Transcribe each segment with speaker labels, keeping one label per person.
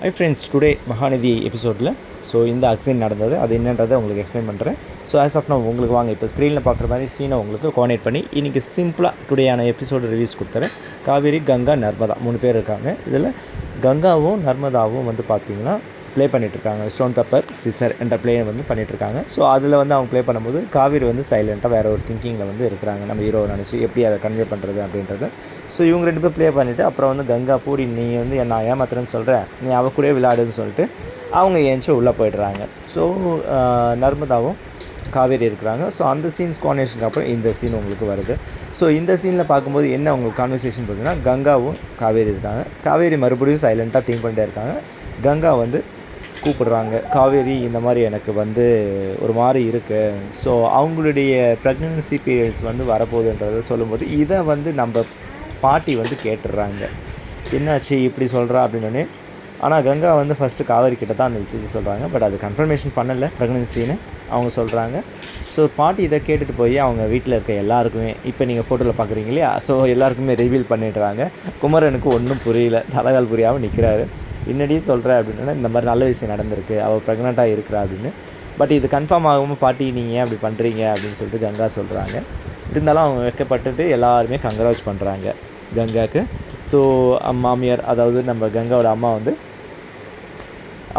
Speaker 1: Hi friends, today Mahanadhi எபிசோடில் இந்த accident நடந்தது அது என்னன்றதை உங்களுக்கு எக்ஸ்பிளைன் பண்ணுறேன். ஆஸ் ஆஃப் நான் உங்களுக்கு வாங்க இப்போ ஸ்க்ரீனில் பார்க்குற மாதிரி சீனை உங்களுக்கு கோஆர்டினேட் பண்ணி இன்றைக்கி சிம்பிளாக டுடேயான எபிசோடு ரிவ்யூஸ் கொடுத்துறேன். காவேரி, கங்கா, நர்மதா 3 பேர் இருக்காங்க. இதில் கங்காவும் நர்மதாவும் பார்த்திங்கன்னா ப்ளே பண்ணிகிட்ருக்காங்க. ஸ்டோன் பேப்பர் சிசர் என்ற ப்ளே பண்ணிகிட்ருக்காங்க. அதில் அவங்க ப்ளே பண்ணும்போது காவேரி சைலண்ட்டாக வேறு ஒரு திங்கிங்கில் இருக்கிறாங்க. நம்ம ஹீரோவை நினச்சி எப்படி அதை கன்வே பண்ணுறது அப்படின்றது. இவங்க 2 பேர் ப்ளே பண்ணிவிட்டு அப்புறம் கங்கா பூடி நீ நான் ஏமாத்துறேன்னு சொல்கிறேன், நீ அவ கூட விளையாடுன்னு சொல்லிட்டு அவங்க ஏஞ்சி உள்ளே போய்ட்றாங்க. நர்மதாவும் காவேரி இருக்கிறாங்க. அந்த சீன்ஸ் காம்பினேஷனுக்கு அப்புறம் இந்த சீன் உங்களுக்கு வருது. இந்த சீனில் பார்க்கும்போது என்ன உங்களுக்கு கான்வர்சேஷன் பார்த்தீங்கன்னா, கங்காவும் காவேரி இருக்காங்க. காவேரி மறுபடியும் சைலண்ட்டாக திங்க் பண்ணிட்டே இருக்காங்க. கங்கா கூப்பிடுறாங்க, காவேரி இந்த மாதிரி எனக்கு ஒரு மாதிரி இருக்குது, அவங்களுடைய ப்ரெக்னன்சி பீரியட்ஸ் வரப்போகுதுன்றதை சொல்லும்போது இதை நம்ம பாட்டி கேட்டுடுறாங்க. என்னாச்சு இப்படி சொல்கிறா அப்படின்னே. ஆனால் கங்கா ஃபஸ்ட்டு காவேரி கிட்ட தான் அந்த இது சொல்கிறாங்க. பட் அது கன்ஃபர்மேஷன் பண்ணலை ப்ரெக்னன்சின்னு அவங்க சொல்கிறாங்க. பாட்டி இதை கேட்டுட்டு போய் அவங்க வீட்டில் இருக்க எல்லாருக்குமே, இப்போ நீங்கள் ஃபோட்டோவில் பார்க்குறீங்க இல்லையா, எல்லாருக்குமே ரிவீல் பண்ணிடுறாங்க. குமரனுக்கு ஒன்றும் புரியல, தலைகால் புரியாமல் நிற்கிறாரு. என்னடி சொல்கிற அப்படின்னா, இந்த மாதிரி நல்ல விஷயம் நடந்திருக்கு, அவள் ப்ரெக்னெண்ட்டாக இருக்கிறா அப்படின்னு. பட் இது கன்ஃபார்ம் ஆகாமல் பாட்டி நீங்கள் ஏன் அப்படி பண்ணுறீங்க அப்படின்னு சொல்லிட்டு கங்கா சொல்கிறாங்க. இருந்தாலும் அவங்க வெக்கப்பட்டுட்டு எல்லாருமே கங்க்ராட்ஸ் பண்ணுறாங்க கங்காவுக்கு. மாமியார், அதாவது நம்ம கங்காவோட அம்மா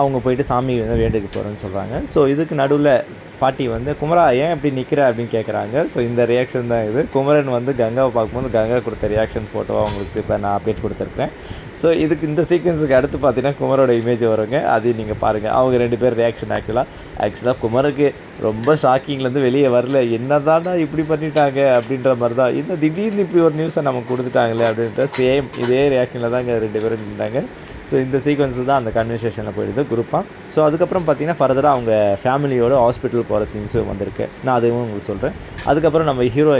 Speaker 1: அவங்க போயிட்டு சாமி வேண்டுக்கு போகிறேன்னு சொல்கிறாங்க. இதுக்கு நடுவில் பாட்டி குமரா ஏன் இப்படி நிற்கிற அப்படின்னு கேட்குறாங்க. இந்த ரியாக்ஷன் தான் இது. குமரன் கங்காவை பார்க்கும்போது கங்கா கொடுத்த ரியாக்ஷன் ஃபோட்டோவாக அவங்களுக்கு இப்போ நான் அப்டேட் கொடுத்துருக்குறேன். இதுக்கு இந்த சீக்வன்ஸுக்கு அடுத்து பார்த்தீங்கன்னா குமரோட இமேஜ் வருங்க, அதையும் நீங்கள் பாருங்கள். அவங்க 2 பேர் ரியாக்ஷன் ஆக்சுவலாக குமருக்கு ரொம்ப ஷாக்கிங்லேருந்து வெளியே வரல. என்ன தானே இப்படி பண்ணிட்டாங்க அப்படின்ற மாதிரி தான், இந்த திடீர்னு இப்படி ஒரு நியூஸை நமக்கு கொடுத்துட்டாங்களே அப்படின்ற சேம் இதே ரியாக்ஷனில் தான் 2 பேரும் நின்றாங்க. இந்த சீக்வன்ஸ் தான் அந்த கன்வர்சேஷனில் போயிடுது குரூப்பாக. அதுக்கப்புறம் பார்த்தீங்கன்னா ஃபர்தராக அவங்க ஃபேமிலியோட ஹாஸ்பிட்டல் போகிற சீன்ஸும் வந்திருக்கு. நான் அதுவும் உங்களுக்கு சொல்கிறேன். அதுக்கப்புறம் நம்ம ஹீரோ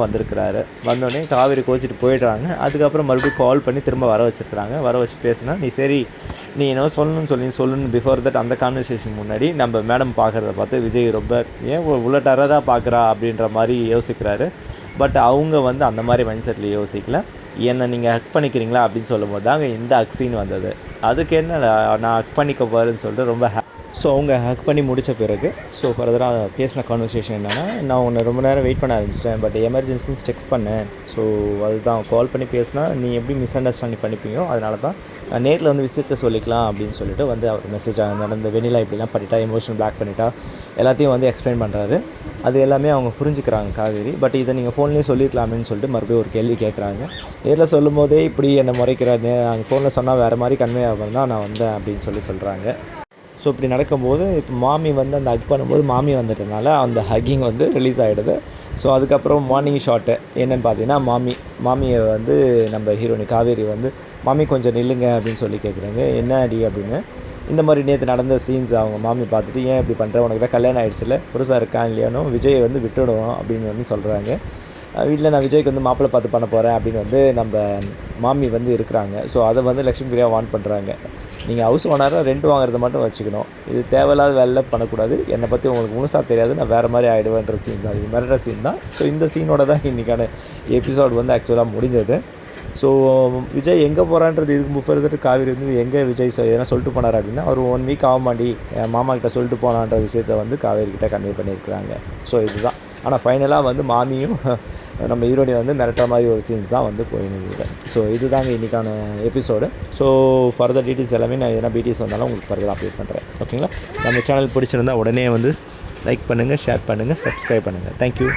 Speaker 1: வந்திருக்கிறாரு. வந்தோடனே காவேரி கோச்சிட்டு போயிடுறாங்க. அதுக்கப்புறம் மறுபடியும் கால் பண்ணி திரும்ப வர வச்சுருக்கிறாங்க. வர வச்சு பேசுனா, நீ சரி நீ என்ன சொல்லணும்னு பிஃபோர் தட் அந்த கான்வர்சேஷன் முன்னாடி நம்ம மேடம் பார்க்குறத பார்த்து விஜய் ரொம்ப ஏன் இவ்வளோ டெரராக பார்க்குறா அப்படின்ற மாதிரி யோசிக்கிறாரு. பட் அவங்க அந்த மாதிரி மைண்ட் செட்டில் யோசிக்கல. என்னை நீங்கள் ஹக் பண்ணிக்கிறீங்களா அப்படின்னு சொல்லும்போது தாங்க இந்த ஹக் சீன் வந்தது. அதுக்கு என்ன நான் ஹக் பண்ணிக்க போகிறேன்னு சொல்லிட்டு ரொம்ப அவங்க ஹக் பண்ணி முடித்த பிறகு ஃபர்தராக பேசின கான்வர்சேஷன் என்னென்னா, நான் உன்னை ரொம்ப நேரம் வெயிட் பண்ண ஆரம்பிச்சிட்டேன், பட் எமர்ஜென்சின்னு டெக்ஸ்ட் பண்ணேன். அதுதான் கால் பண்ணி பேசினா நீ எப்படி மிஸ் அண்டர்ஸ்டாண்டிங் பண்ணிப்பீங்க, அதனால தான் நான் நேரில் விஷயத்த சொல்லிக்கலாம் அப்படின்னு சொல்லிட்டு அவர் மெசேஜ் நடந்த வெண்ணிலா இப்படிலாம் பண்ணிட்டா, எமோஷனல் பிளாக் பண்ணிட்டா, எல்லாத்தையும் எக்ஸ்பிளைன் பண்ணுறாரு. அது எல்லாமே அவங்க புரிஞ்சுக்கிறாங்க காவேரி. பட் இதை நீங்கள் ஃபோன்லேயே சொல்லியிருக்கலாமேன்னு சொல்லிட்டு மறுபடியும் ஒரு கேள்வி கேட்குறாங்க. நேரில் சொல்லும் போதே இப்படி என்னை முறைக்கிறாரு, அங்கே ஃபோனில் சொன்னால் வேறு மாதிரி கன்வே ஆகும் தான் நான் வந்தேன் அப்படின்னு சொல்கிறாங்க. இப்படி நடக்கும்போது இப்போ மாமி அந்த ஹக் பண்ணும்போது மாமி வந்துட்டனால அந்த ஹக்கிங் ரிலீஸ் ஆகிடுது. அதுக்கப்புறம் மார்னிங் ஷாட்டு என்னென்னு பார்த்தீங்கன்னா, மாமியை நம்ம ஹீரோனி காவேரி மாமி கொஞ்சம் நில்லுங்க அப்படின்னு சொல்லி கேட்குறாங்க. என்ன அடி அப்படின்னு. இந்த மாதிரி நேற்று நடந்த சீன்ஸ் அவங்க மாமி பார்த்துட்டு, ஏன் இப்படி பண்ணுற, உனக்கு தான் கல்யாணம் ஆகிடுச்சில்ல, புதுசாக இருக்கான் இல்லையானோ, விஜயை விட்டுடுவோம் அப்படின்னு சொல்கிறாங்க. வீட்டில் நான் விஜய்க்கு மாப்பிள்ளை பார்த்து பண்ண போகிறேன் அப்படின்னு நம்ம மாமி இருக்கிறாங்க. அதை லக்ஷ்மி பிரியா வான் பண்ணுறாங்க. நீங்கள் ஹவுஸ் ஓனராக ரெண்ட் வாங்குறத மட்டும் வச்சுக்கணும், இது தேவையில்லாத வேலை பண்ணக்கூடாது, என்னை பற்றி உங்களுக்கு முழுசாக தெரியாது, நான் வேறு மாதிரி ஆகிடுவேன்ற சீன் தான், இது மிரட்ட சீன் தான். இந்த சீனோட தான் இன்றைக்கான எபிசோடு ஆக்சுவலாக முடிஞ்சது. விஜய் எங்கே போகிறான்றது இதுக்கு ஃபர்தர் காவேரி எங்கே விஜய் எதனா சொல்லிட்டு போனார் அப்படின்னா, அவர் 1 வீக் ஆகுமாண்டி என் மாமா கிட்ட சொல்லிட்டு போனான்ற விஷயத்தை காவேரி கிட்டே கன்வே பண்ணியிருக்கிறாங்க. இதுதான். ஆனால் ஃபைனலாக மாமியும் நம்ம ஹீரோனி மிரட்டுற மாதிரி ஒரு சீன்ஸ் தான் போயின்னு. இதுதாங்க இன்றைக்கான எபிசோடு. ஃபர்தர் டீட்டெயில்ஸ் எல்லாமே நான் எதனா பிடிஎஸ் வந்தாலும் உங்களுக்கு ஃபர்தர் அப்டேட் பண்ணுறேன். ஓகேங்களா? நம்ம சேனல் பிடிச்சிருந்தால் உடனே லைக் பண்ணுங்கள், ஷேர் பண்ணுங்கள், சப்ஸ்கிரைப் பண்ணுங்கள். தேங்க்யூ.